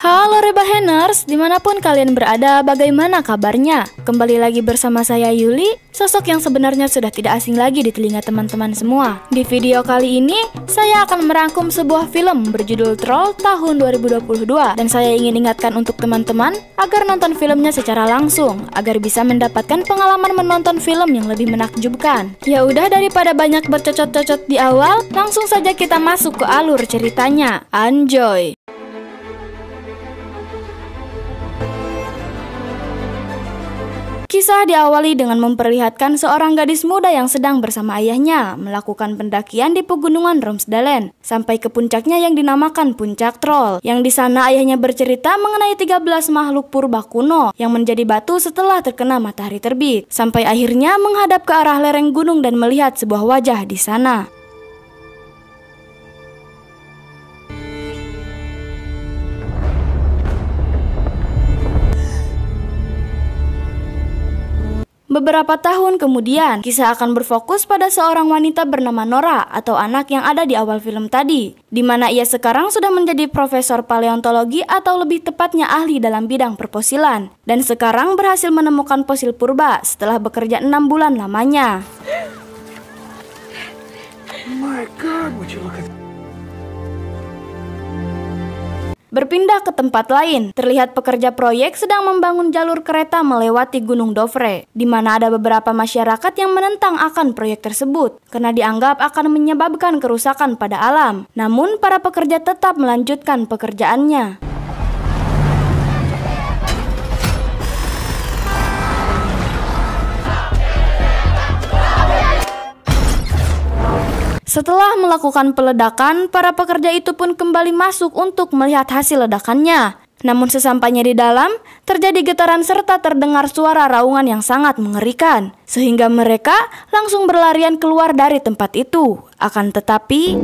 Halo Rebaheners, dimanapun kalian berada, bagaimana kabarnya? Kembali lagi bersama saya Yuli, sosok yang sebenarnya sudah tidak asing lagi di telinga teman-teman semua. Di video kali ini, saya akan merangkum sebuah film berjudul Troll tahun 2022. Dan saya ingin ingatkan untuk teman-teman agar nonton filmnya secara langsung, agar bisa mendapatkan pengalaman menonton film yang lebih menakjubkan. Ya udah, daripada banyak bercocot-cocot di awal, langsung saja kita masuk ke alur ceritanya. Enjoy! Kisah diawali dengan memperlihatkan seorang gadis muda yang sedang bersama ayahnya melakukan pendakian di pegunungan Romsdalen sampai ke puncaknya yang dinamakan Puncak Troll. Yang di sana ayahnya bercerita mengenai 13 makhluk purba kuno yang menjadi batu setelah terkena matahari terbit, sampai akhirnya menghadap ke arah lereng gunung dan melihat sebuah wajah di sana. Beberapa tahun kemudian, kisah akan berfokus pada seorang wanita bernama Nora atau anak yang ada di awal film tadi, di mana ia sekarang sudah menjadi profesor paleontologi atau lebih tepatnya ahli dalam bidang perfosilan, dan sekarang berhasil menemukan fosil purba setelah bekerja 6 bulan lamanya. My God, would you look at Berpindah ke tempat lain, terlihat pekerja proyek sedang membangun jalur kereta melewati Gunung Dovre, di mana ada beberapa masyarakat yang menentang akan proyek tersebut, karena dianggap akan menyebabkan kerusakan pada alam. Namun, para pekerja tetap melanjutkan pekerjaannya. Setelah melakukan peledakan, para pekerja itu pun kembali masuk untuk melihat hasil ledakannya. Namun sesampainya di dalam, terjadi getaran serta terdengar suara raungan yang sangat mengerikan, sehingga mereka langsung berlarian keluar dari tempat itu. Akan tetapi,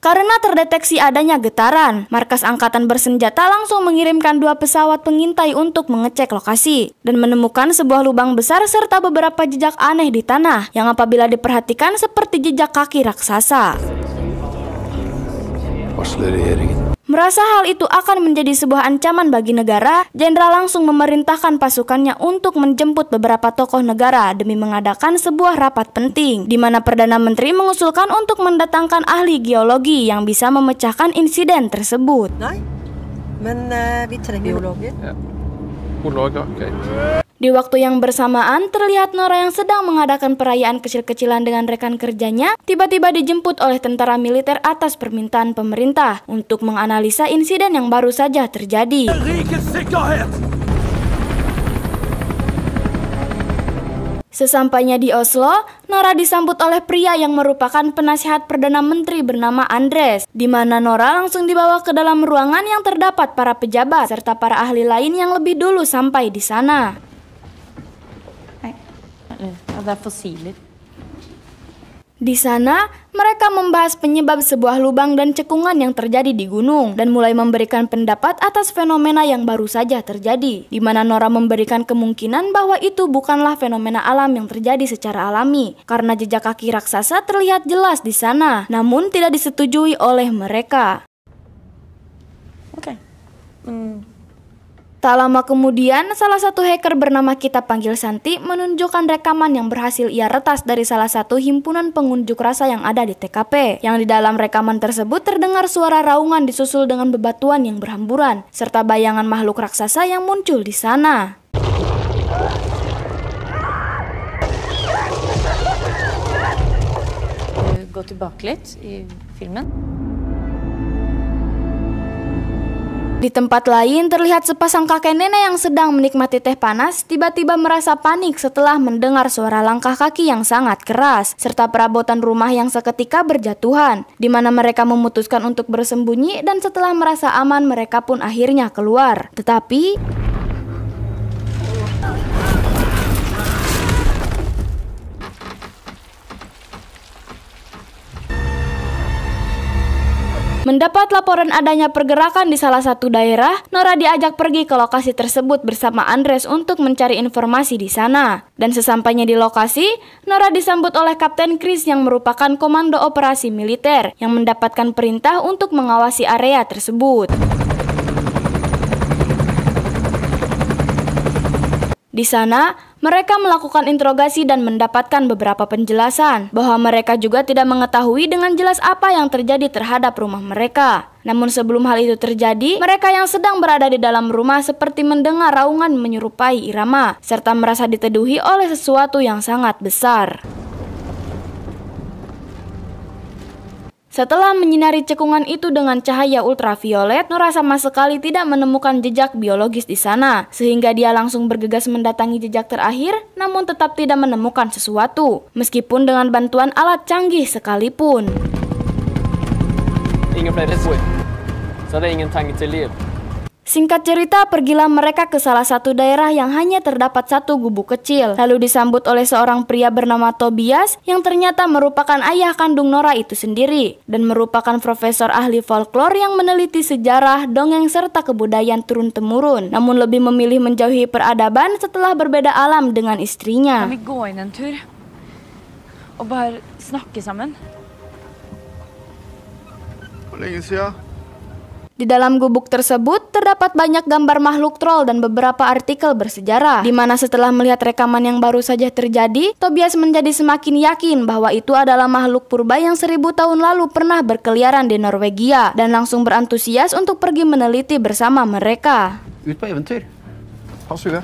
karena terdeteksi adanya getaran, markas angkatan bersenjata langsung mengirimkan 2 pesawat pengintai untuk mengecek lokasi dan menemukan sebuah lubang besar serta beberapa jejak aneh di tanah yang apabila diperhatikan seperti jejak kaki raksasa. Merasa hal itu akan menjadi sebuah ancaman bagi negara, jenderal langsung memerintahkan pasukannya untuk menjemput beberapa tokoh negara demi mengadakan sebuah rapat penting, di mana Perdana Menteri mengusulkan untuk mendatangkan ahli geologi yang bisa memecahkan insiden tersebut. Nei, men vi trenger geologer. Di waktu yang bersamaan, terlihat Nora yang sedang mengadakan perayaan kecil-kecilan dengan rekan kerjanya tiba-tiba dijemput oleh tentara militer atas permintaan pemerintah untuk menganalisa insiden yang baru saja terjadi. Sesampainya di Oslo, Nora disambut oleh pria yang merupakan penasihat Perdana Menteri bernama Andres, di mana Nora langsung dibawa ke dalam ruangan yang terdapat para pejabat serta para ahli lain yang lebih dulu sampai di sana. Di sana, mereka membahas penyebab sebuah lubang dan cekungan yang terjadi di gunung dan mulai memberikan pendapat atas fenomena yang baru saja terjadi, di mana Nora memberikan kemungkinan bahwa itu bukanlah fenomena alam yang terjadi secara alami, karena jejak kaki raksasa terlihat jelas di sana, namun tidak disetujui oleh mereka. Tak lama kemudian, salah satu hacker bernama kita panggil Santi menunjukkan rekaman yang berhasil ia retas dari salah satu himpunan pengunjuk rasa yang ada di TKP. Yang di dalam rekaman tersebut terdengar suara raungan disusul dengan bebatuan yang berhamburan, serta bayangan makhluk raksasa yang muncul di sana. Gå tillbaka litt i filmen. Di tempat lain terlihat sepasang kakek nenek yang sedang menikmati teh panas tiba-tiba merasa panik setelah mendengar suara langkah kaki yang sangat keras serta perabotan rumah yang seketika berjatuhan, di mana mereka memutuskan untuk bersembunyi dan setelah merasa aman mereka pun akhirnya keluar. Tetapi Mendapat laporan adanya pergerakan di salah satu daerah, Nora diajak pergi ke lokasi tersebut bersama Andres untuk mencari informasi di sana. Dan sesampainya di lokasi, Nora disambut oleh Kapten Chris yang merupakan komando operasi militer yang mendapatkan perintah untuk mengawasi area tersebut. Di sana, mereka melakukan interogasi dan mendapatkan beberapa penjelasan bahwa mereka juga tidak mengetahui dengan jelas apa yang terjadi terhadap rumah mereka. Namun sebelum hal itu terjadi, mereka yang sedang berada di dalam rumah seperti mendengar raungan menyerupai irama, serta merasa diteduhi oleh sesuatu yang sangat besar. Setelah menyinari cekungan itu dengan cahaya ultraviolet, Nora sama sekali tidak menemukan jejak biologis di sana, sehingga dia langsung bergegas mendatangi jejak terakhir, namun tetap tidak menemukan sesuatu, meskipun dengan bantuan alat canggih sekalipun. Ingen blev rätt så det är ingen tanke till liv. Singkat cerita, pergilah mereka ke salah satu daerah yang hanya terdapat satu gubuk kecil, lalu disambut oleh seorang pria bernama Tobias yang ternyata merupakan ayah kandung Nora itu sendiri dan merupakan profesor ahli folklore yang meneliti sejarah, dongeng, serta kebudayaan turun-temurun, namun lebih memilih menjauhi peradaban setelah berbeda alam dengan istrinya. Kan vi gå inn en tur og bare snakke sammen? Hvor lenge siden? Di dalam gubuk tersebut terdapat banyak gambar makhluk troll dan beberapa artikel bersejarah, di mana setelah melihat rekaman yang baru saja terjadi, Tobias menjadi semakin yakin bahwa itu adalah makhluk purba yang 1000 tahun lalu pernah berkeliaran di Norwegia dan langsung berantusias untuk pergi meneliti bersama mereka. Ut på eventyr. Ha suge.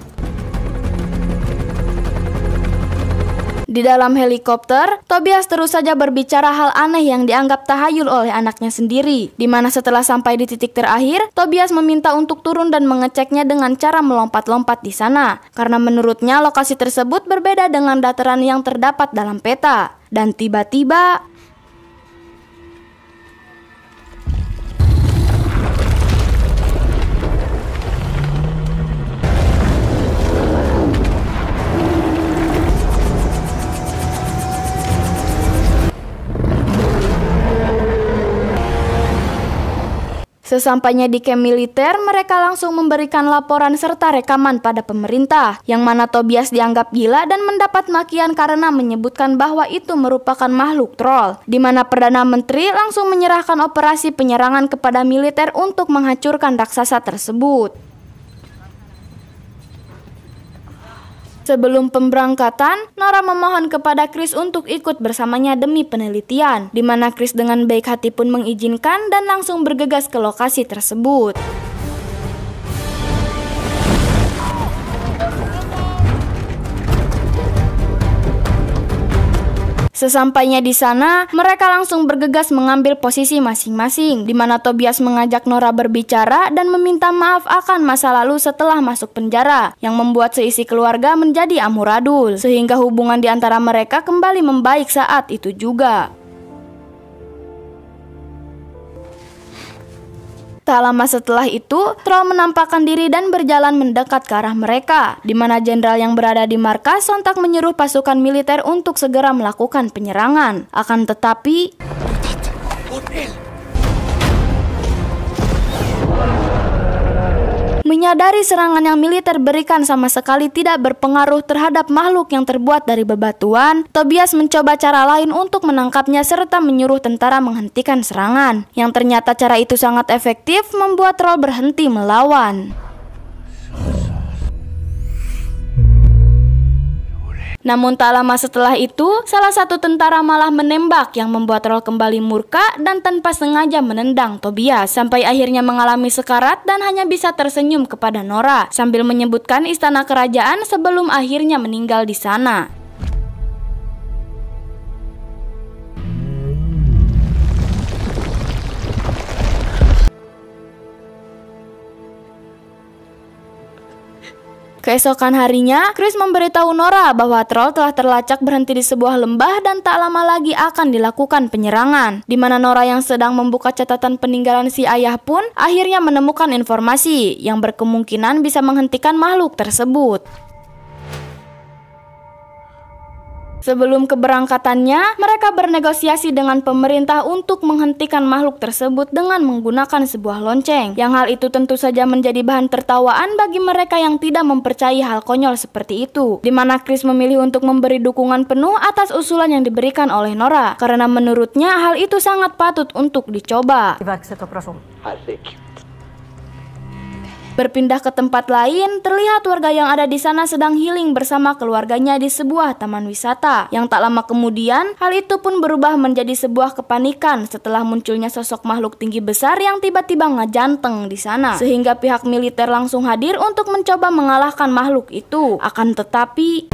Di dalam helikopter, Tobias terus saja berbicara hal aneh yang dianggap tahayul oleh anaknya sendiri, di mana setelah sampai di titik terakhir, Tobias meminta untuk turun dan mengeceknya dengan cara melompat-lompat di sana, karena menurutnya lokasi tersebut berbeda dengan dataran yang terdapat dalam peta. Dan tiba-tiba, sesampainya di camp militer, mereka langsung memberikan laporan serta rekaman pada pemerintah, yang mana Tobias dianggap gila dan mendapat makian karena menyebutkan bahwa itu merupakan makhluk troll, di mana Perdana Menteri langsung menyerahkan operasi penyerangan kepada militer untuk menghancurkan raksasa tersebut. Sebelum pemberangkatan, Nora memohon kepada Chris untuk ikut bersamanya demi penelitian, di mana Chris dengan baik hati pun mengizinkan dan langsung bergegas ke lokasi tersebut. Sesampainya di sana, mereka langsung bergegas mengambil posisi masing-masing, di mana Tobias mengajak Nora berbicara dan meminta maaf akan masa lalu setelah masuk penjara, yang membuat seisi keluarga menjadi amburadul, sehingga hubungan di antara mereka kembali membaik saat itu juga. Tak lama setelah itu, troll menampakkan diri dan berjalan mendekat ke arah mereka, di mana jenderal yang berada di markas sontak menyuruh pasukan militer untuk segera melakukan penyerangan. Akan tetapi, menyadari serangan yang militer berikan sama sekali tidak berpengaruh terhadap makhluk yang terbuat dari bebatuan, Tobias mencoba cara lain untuk menangkapnya serta menyuruh tentara menghentikan serangan. Yang ternyata cara itu sangat efektif membuat troll berhenti melawan. Namun tak lama setelah itu, salah satu tentara malah menembak yang membuat troll kembali murka dan tanpa sengaja menendang Tobias sampai akhirnya mengalami sekarat dan hanya bisa tersenyum kepada Nora sambil menyebutkan istana kerajaan sebelum akhirnya meninggal di sana. Keesokan harinya, Chris memberitahu Nora bahwa troll telah terlacak berhenti di sebuah lembah dan tak lama lagi akan dilakukan penyerangan. Di mana Nora yang sedang membuka catatan peninggalan si ayah pun akhirnya menemukan informasi yang berkemungkinan bisa menghentikan makhluk tersebut. Sebelum keberangkatannya, mereka bernegosiasi dengan pemerintah untuk menghentikan makhluk tersebut dengan menggunakan sebuah lonceng. Yang hal itu tentu saja menjadi bahan tertawaan bagi mereka yang tidak mempercayai hal konyol seperti itu. Di mana Chris memilih untuk memberi dukungan penuh atas usulan yang diberikan oleh Nora, karena menurutnya hal itu sangat patut untuk dicoba. Berpindah ke tempat lain, terlihat warga yang ada di sana sedang healing bersama keluarganya di sebuah taman wisata. Yang tak lama kemudian, hal itu pun berubah menjadi sebuah kepanikan setelah munculnya sosok makhluk tinggi besar yang tiba-tiba ngejanteng di sana. Sehingga pihak militer langsung hadir untuk mencoba mengalahkan makhluk itu. Akan tetapi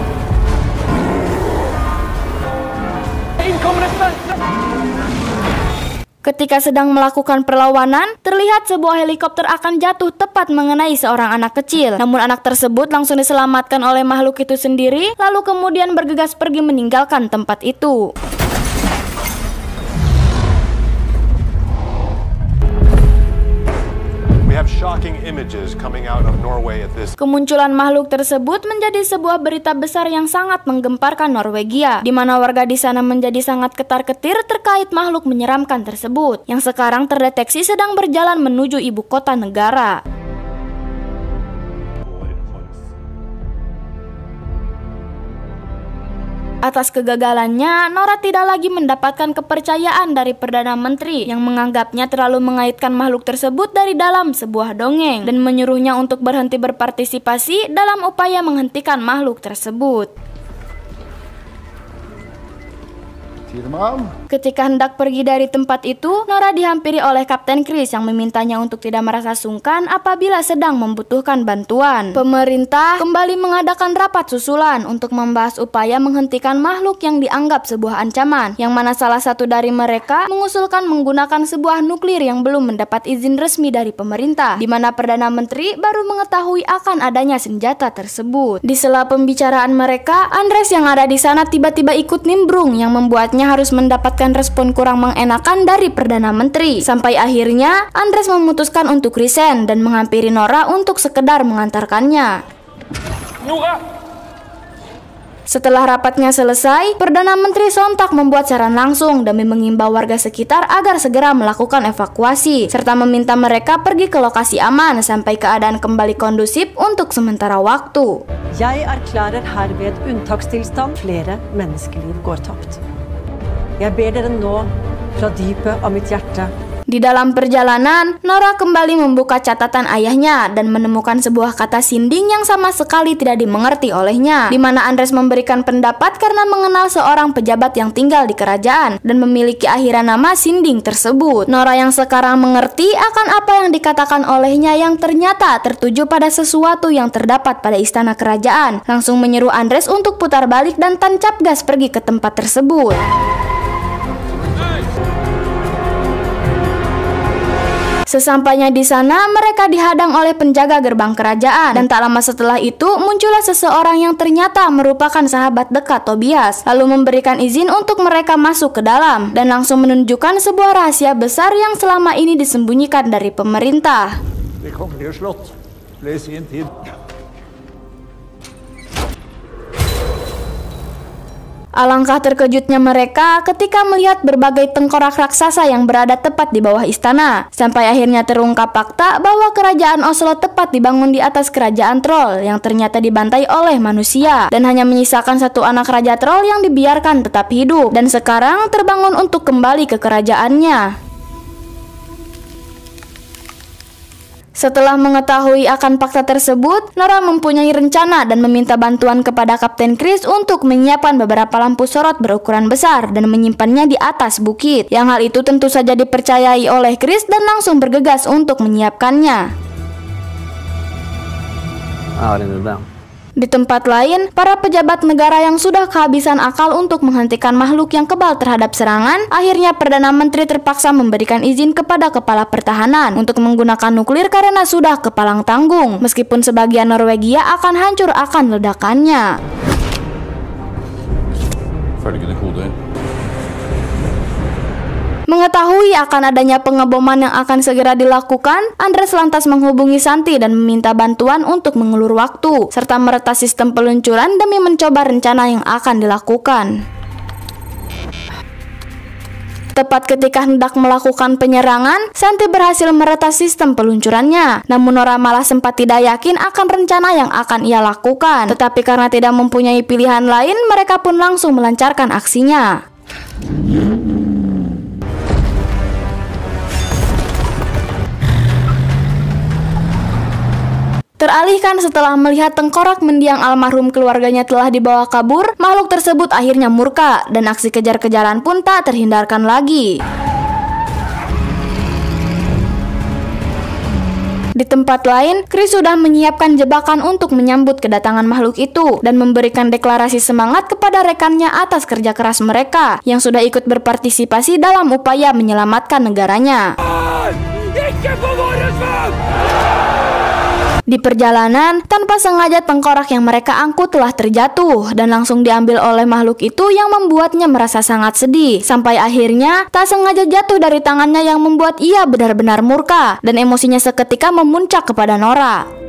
ketika sedang melakukan perlawanan, terlihat sebuah helikopter akan jatuh tepat mengenai seorang anak kecil. Namun anak tersebut langsung diselamatkan oleh makhluk itu sendiri, lalu kemudian bergegas pergi meninggalkan tempat itu. Kemunculan makhluk tersebut menjadi sebuah berita besar yang sangat menggemparkan Norwegia, di mana warga di sana menjadi sangat ketar-ketir terkait makhluk menyeramkan tersebut, yang sekarang terdeteksi sedang berjalan menuju ibu kota negara. Atas kegagalannya, Nora tidak lagi mendapatkan kepercayaan dari Perdana Menteri yang menganggapnya terlalu mengaitkan makhluk tersebut dari dalam sebuah dongeng dan menyuruhnya untuk berhenti berpartisipasi dalam upaya menghentikan makhluk tersebut. Ketika hendak pergi dari tempat itu, Nora dihampiri oleh Kapten Chris yang memintanya untuk tidak merasa sungkan apabila sedang membutuhkan bantuan. Pemerintah kembali mengadakan rapat susulan untuk membahas upaya menghentikan makhluk yang dianggap sebuah ancaman, yang mana salah satu dari mereka mengusulkan menggunakan sebuah nuklir yang belum mendapat izin resmi dari pemerintah, di mana Perdana Menteri baru mengetahui akan adanya senjata tersebut. Di sela pembicaraan mereka, Andres yang ada di sana tiba-tiba ikut nimbrung yang membuatnya harus mendapatkan respon kurang mengenakan dari Perdana Menteri. Sampai akhirnya Andres memutuskan untuk resign dan menghampiri Nora untuk sekedar mengantarkannya. Setelah rapatnya selesai, Perdana Menteri sontak membuat saran langsung demi mengimbau warga sekitar agar segera melakukan evakuasi, serta meminta mereka pergi ke lokasi aman sampai keadaan kembali kondusif untuk sementara waktu. Jeg erklærer herved unntakstilstand. Flere menneskeliv går tapt. Jeg ber dere nå fra dypet av mitt hjerte. Di dalam perjalanan, Nora kembali membuka catatan ayahnya dan menemukan sebuah kata sinding yang sama sekali tidak dimengerti olehnya, di mana Andres memberikan pendapat karena mengenal seorang pejabat yang tinggal di kerajaan dan memiliki akhiran nama sinding tersebut. Nora yang sekarang mengerti akan apa yang dikatakan olehnya yang ternyata tertuju pada sesuatu yang terdapat pada istana kerajaan, langsung menyeru Andres untuk putar balik dan tancap gas pergi ke tempat tersebut. Sesampainya di sana, mereka dihadang oleh penjaga gerbang kerajaan, dan tak lama setelah itu muncullah seseorang yang ternyata merupakan sahabat dekat Tobias, lalu memberikan izin untuk mereka masuk ke dalam dan langsung menunjukkan sebuah rahasia besar yang selama ini disembunyikan dari pemerintah. Alangkah terkejutnya mereka ketika melihat berbagai tengkorak raksasa yang berada tepat di bawah istana. Sampai akhirnya terungkap fakta bahwa kerajaan Oslo tepat dibangun di atas kerajaan troll yang ternyata dibantai oleh manusia, dan hanya menyisakan satu anak raja troll yang dibiarkan tetap hidup dan sekarang terbangun untuk kembali ke kerajaannya. Setelah mengetahui akan fakta tersebut, Nora mempunyai rencana dan meminta bantuan kepada Kapten Chris untuk menyiapkan beberapa lampu sorot berukuran besar dan menyimpannya di atas bukit. Yang hal itu tentu saja dipercayai oleh Chris dan langsung bergegas untuk menyiapkannya. Di tempat lain, para pejabat negara yang sudah kehabisan akal untuk menghentikan makhluk yang kebal terhadap serangan, akhirnya Perdana Menteri terpaksa memberikan izin kepada kepala pertahanan untuk menggunakan nuklir karena sudah kepalang tanggung, meskipun sebagian Norwegia akan hancur akan ledakannya. Mengetahui akan adanya pengeboman yang akan segera dilakukan, Andres lantas menghubungi Santi dan meminta bantuan untuk mengulur waktu, serta meretas sistem peluncuran demi mencoba rencana yang akan dilakukan. Tepat ketika hendak melakukan penyerangan, Santi berhasil meretas sistem peluncurannya. Namun Nora malah sempat tidak yakin akan rencana yang akan ia lakukan. Tetapi karena tidak mempunyai pilihan lain, mereka pun langsung melancarkan aksinya. Teralihkan setelah melihat tengkorak mendiang almarhum keluarganya telah dibawa kabur, makhluk tersebut akhirnya murka dan aksi kejar-kejaran pun tak terhindarkan lagi. Di tempat lain, Chris sudah menyiapkan jebakan untuk menyambut kedatangan makhluk itu dan memberikan deklarasi semangat kepada rekannya atas kerja keras mereka yang sudah ikut berpartisipasi dalam upaya menyelamatkan negaranya. Di perjalanan, tanpa sengaja tengkorak yang mereka angkut telah terjatuh dan langsung diambil oleh makhluk itu yang membuatnya merasa sangat sedih. Sampai akhirnya, tak sengaja jatuh dari tangannya yang membuat ia benar-benar murka dan emosinya seketika memuncak kepada Nora.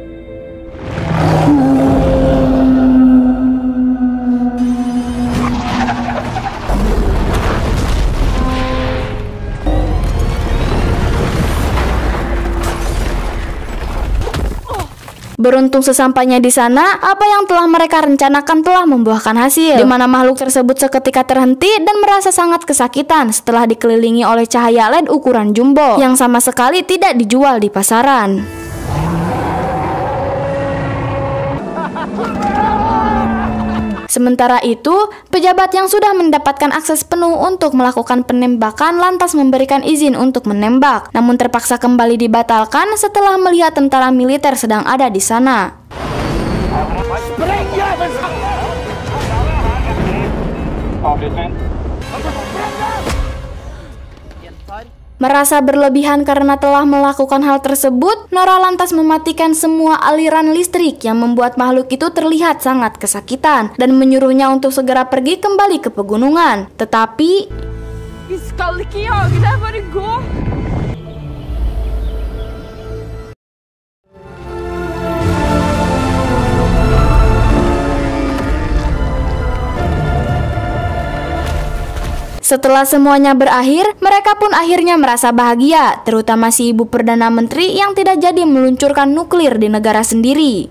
Beruntung sesampainya di sana, apa yang telah mereka rencanakan telah membuahkan hasil, di mana makhluk tersebut seketika terhenti dan merasa sangat kesakitan setelah dikelilingi oleh cahaya LED ukuran jumbo yang sama sekali tidak dijual di pasaran. Sementara itu, pejabat yang sudah mendapatkan akses penuh untuk melakukan penembakan lantas memberikan izin untuk menembak, namun terpaksa kembali dibatalkan setelah melihat tentara militer sedang ada di sana. Merasa berlebihan karena telah melakukan hal tersebut, Nora lantas mematikan semua aliran listrik yang membuat makhluk itu terlihat sangat kesakitan dan menyuruhnya untuk segera pergi kembali ke pegunungan. Tetapi Vi skal ikke jage deg, bare gå! setelah semuanya berakhir, mereka pun akhirnya merasa bahagia, terutama si ibu Perdana Menteri yang tidak jadi meluncurkan nuklir di negara sendiri.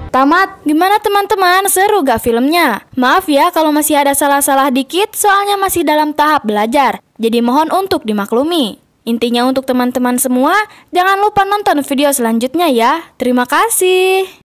Tamat. Gimana teman-teman, seru gak filmnya? Maaf ya kalau masih ada salah-salah dikit, soalnya masih dalam tahap belajar. Jadi mohon untuk dimaklumi. Intinya untuk teman-teman semua, jangan lupa nonton video selanjutnya ya. Terima kasih.